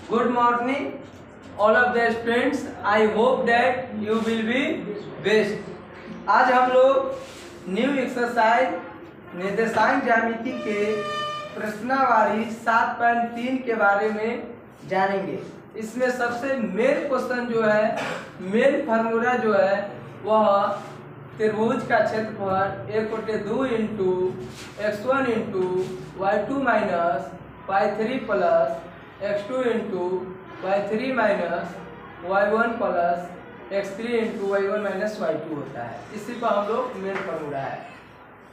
Good morning, all of the students. I hope that you will be best. आज हम लोग new exercise निर्देशांक ज्यामिति के प्रश्नावली 7.3 के बारे में जानेंगे। इसमें सबसे मेन क्वेश्चन जो है, मेन फार्मूला जो है वह त्रिभुज का क्षेत्रफल 1/2 into x1 into y2 minus y3 plus x2 into y3 minus y1 plus x3 into y1 minus y2 होता है। इसी पर हम लोग मेन फार्मूला है।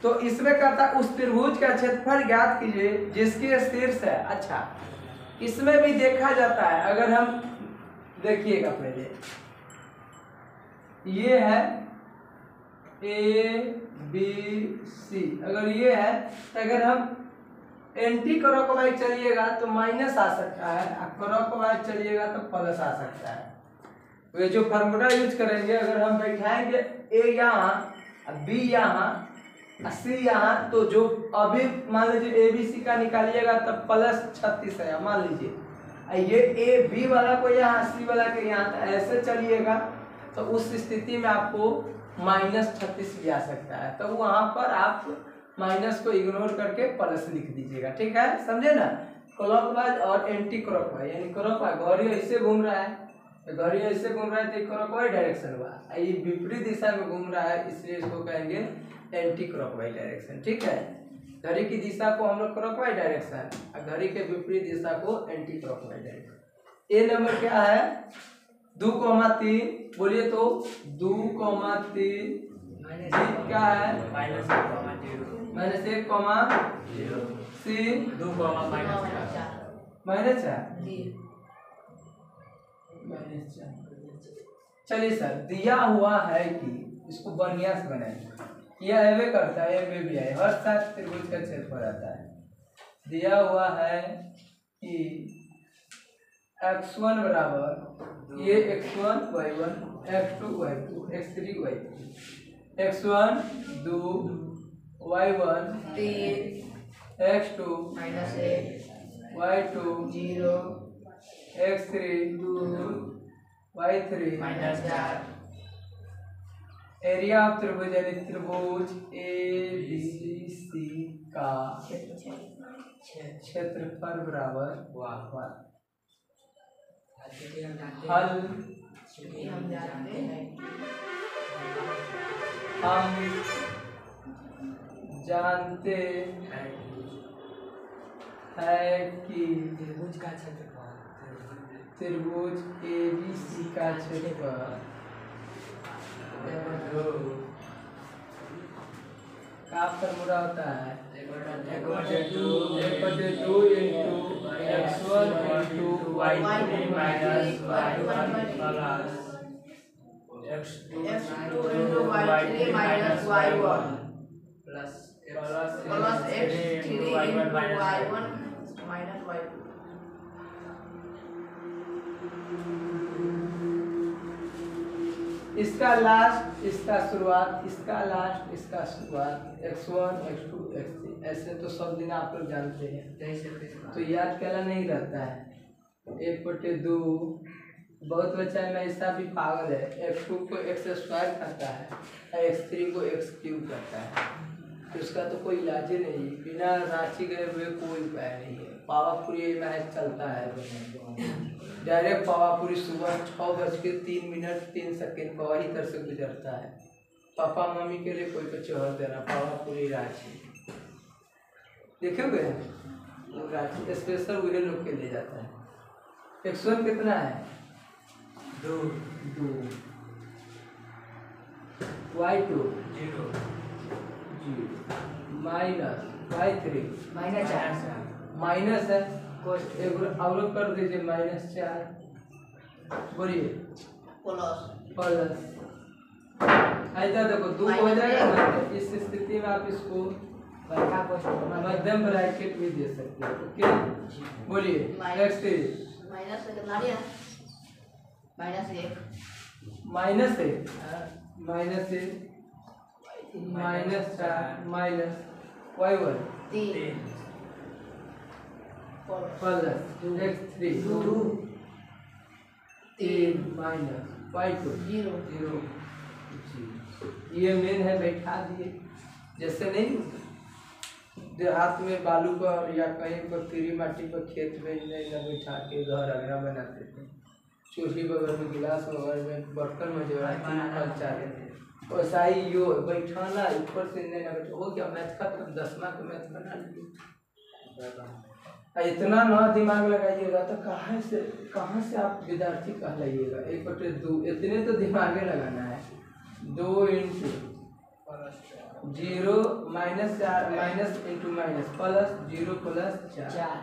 तो इसमें कहता है उस त्रिभुज का क्षेत्रफल ज्ञात कीजिए जिसकी शीर्ष है। अच्छा, इसमें भी देखा जाता है, अगर हम देखिएगा पहले, ये है ए बी सी, अगर ये है तो अगर हम एंटी क्लॉकवाइज चलिएगा तो माइनस आ सकता है, क्लॉकवाइज चलिएगा तो प्लस आ सकता है। वे जो फार्मूला यूज करेंगे, अगर हम बैठाएंगे ए यहाँ, बी यहाँ, सी यहाँ, तो जो अभी मान लीजिए ए बी सी का निकालिएगा तो प्लस 36 है, मान लीजिए ये ए बी वाला को यहाँ, सी वाला के यहाँ, तो ऐसे चलिएगा तो उस स्थिति में आपको माइनस 36 भी आ सकता है। तो वहां पर आप माइनस को इग्नोर करके प्लस लिख दीजिएगा, ठीक है, समझे ना। क्लॉकवाइज और एंटी क्लॉकवाइज, यानी क्लॉकवाइज घड़ी ऐसे घूम रहा है, घड़ी ऐसे घूम रहा है तो क्लॉकवाइज डायरेक्शन हुआ, ये विपरीत दिशा में घूम रहा है, इसलिए इसको कहेंगे एंटी क्लॉकवाइज डायरेक्शन, ठीक है। घड़ी की दिशा को हम लोग क्लॉकवाइज डायरेक्शन, और घड़ी के विपरीत दिशा को एंटी क्लॉकवाइज डायरेक्शन। ए नंबर क्या है? 2,3, बोलिए तो 2,3 क्या है? -1, सी -4। चलिए सर, दिया हुआ है कि इसको बढ़िया से बनाए, यह एवे करता है, एवे भी है, हर साथ त्रिभुज का क्षेत्रफल आता है। दिया हुआ है कि x1 बराबर ये x1 y1, x2 y2, x3 y3, x1 2, y1 3, x2 -1, y2 0, x3 2, y3 -4। Area of त्रिभुज यानी त्रिभुज ए बी सी का क्षेत्रफल बराबर हल हम जानते हैं कि त्रिभुज का क्षेत्रफल, त्रिभुज ए बी सी का क्षेत्रफल का फार्मूला होता है 1/2 into x1 into y3 minus y1 plus x2 into y3 minus y1 plus x3 into y1 minus y2। इसका लास्ट, इसका शुरुआत, इसका लास्ट, इसका शुरुआत, x1 x2 x3, ऐसे तो सब दिन आप लोग जानते हैं, तो याद कैला नहीं रहता है। 1/2, बहुत बच्चा में ऐसा भी पागल है, x2 को x² करता है, x3 को x³ करता है, तो उसका तो कोई इलाज ही नहीं, बिना रांची गए हुए कोई उपाय नहीं है। पावापुरी मैच चलता है, डायरेक्ट पावापुरी सुबह 6:03 वही तरह से गुजरता है। पापा मम्मी के लिए कोई कचौहर देना, पावापुरी रांची देखोगे, वो रांची स्पेशल वही लोग के लिए जाता है। x1 कितना है? 2, y2 0, माइनस y3 -4, माइनस है, एक अवरोध कर दीजिए, -4, बोलिए प्लस, ऐसा देखो 2 हो जाएगा ना, इस स्थिति में आप इसको मध्यम ब्रैकेट भी दे सकते हैं, ओके। बोलिए x3 -1, -4 minus y1 3 plus x3 3 minus y2 0। ये मेन है, बैठा दिए। जैसे नहीं देहात में बालू पर या कहीं पर कीड़ी माटी पर खेत में नहीं न बैठा के घर अगरा बनाते थे, चूल्ही बगल में गिलास बगल में बर्तन में जो चाहते थे, वैसा ही यो बैठाना ऊपर से नहीं लगा हो गया। मैथ खत्म, 10वां का मैथ बना लिए। इतना ना दिमाग लगाइएगा तो कहाँ से आप विद्यार्थी कहलाइएगा। 1/2 इतने तो दिमागे लगाना है। 2 into 0 minus 4 minus into minus plus 0 plus 4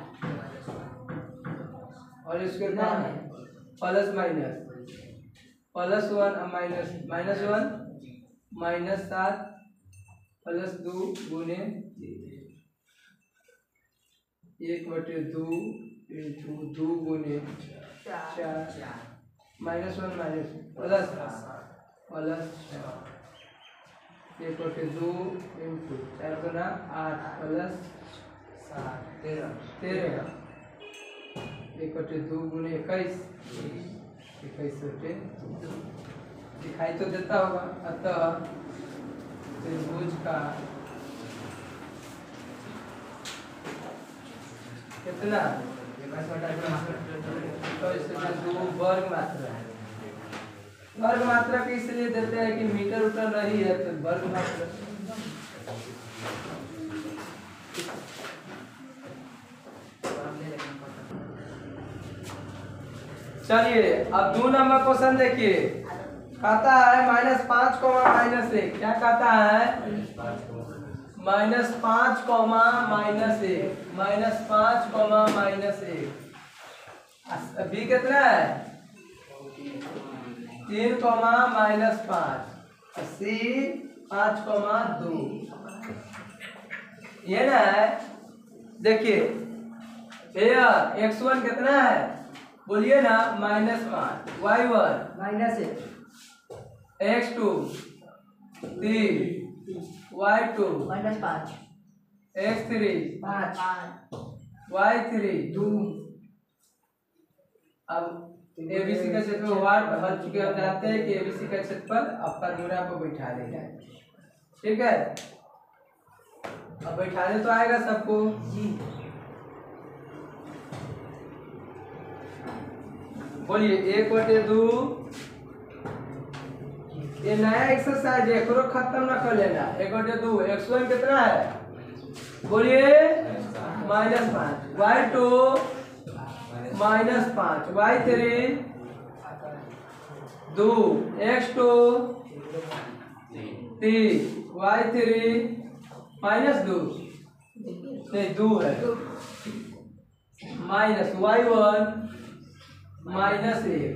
और इसके बाद plus minus plus 1 minus minus 1 minus 7 plus 2 गुने 1/2 इंटू 2 गुने 4 माइनस 1 माइनस प्लस 1/2 इंटू 4 गुना 8 प्लस 13 1/2 गुने 21 दिखाई तो देता होगा। अतः त्रिभुज का कितना तो इसमें 2 वर्ग मात्रा है। वर्ग मात्रा के इसलिए देते हैं कि मीटर उटर नहीं है तो वर्ग मात्रा। चलिए अब 2 नंबर क्वेश्चन देखिए। कहता है -5 -1। क्या कहता है? -5 -1 -5 -1। बी कितना है? 3 -5। सी 5 2। ये ना है। देखिए x1 कितना है? बोलिए ना -5 y1 x2 3 y2 -5 x3 5 y3 2। अब एबीसी का क्षेत्रफल वाट हल चुके हम जानते हैं कि एबीसी का क्षेत्रफल अब फॉर्मूला पर बैठा देना है। ठीक है, अब बैठाने तो आएगा सबको जी। बोलिए 1/2। ये नया एक्सरसाइज है, करो खत्म ना कर लेना। 1/2 x1 कितना है? बोलिए -5 y2 -5 y3 2 x2 3 y3 -2 नहीं 2 है minus y1 -1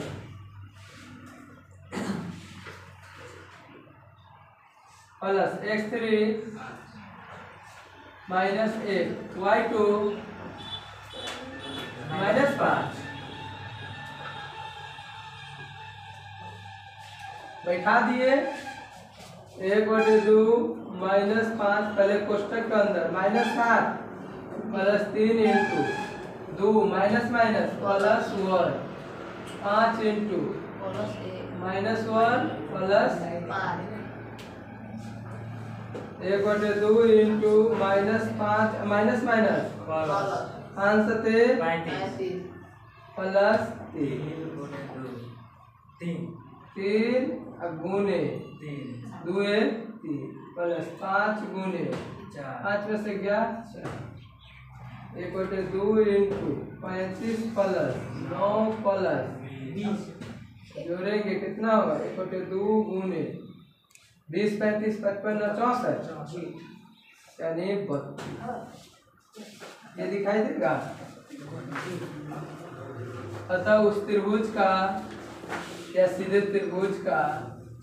plus x3 -1 y2 -5। बैठा दिए 1/2 -5 पहले कोष्टक के अंदर -7 plus 3 into 2 minus minus plus 1 5 into -1 plus 1/2 into -5 minus minus 5 plus 3 गुने 2 3 प्लस 5 गुने 5 में से गया 1/2 इंटू 35 प्लस 9 प्लस 20 जोड़ेंगे कितना होगा? 1/2 गुने 20 35 55 64 यानी 32। ये दिखाई देगा। अतः उस त्रिभुज का या सीधे त्रिभुज का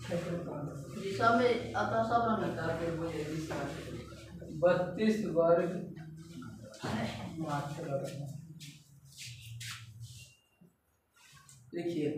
दिशा में अतः सब रंग का त्रिभुज 32 वर्ग मात्रा। लिखिए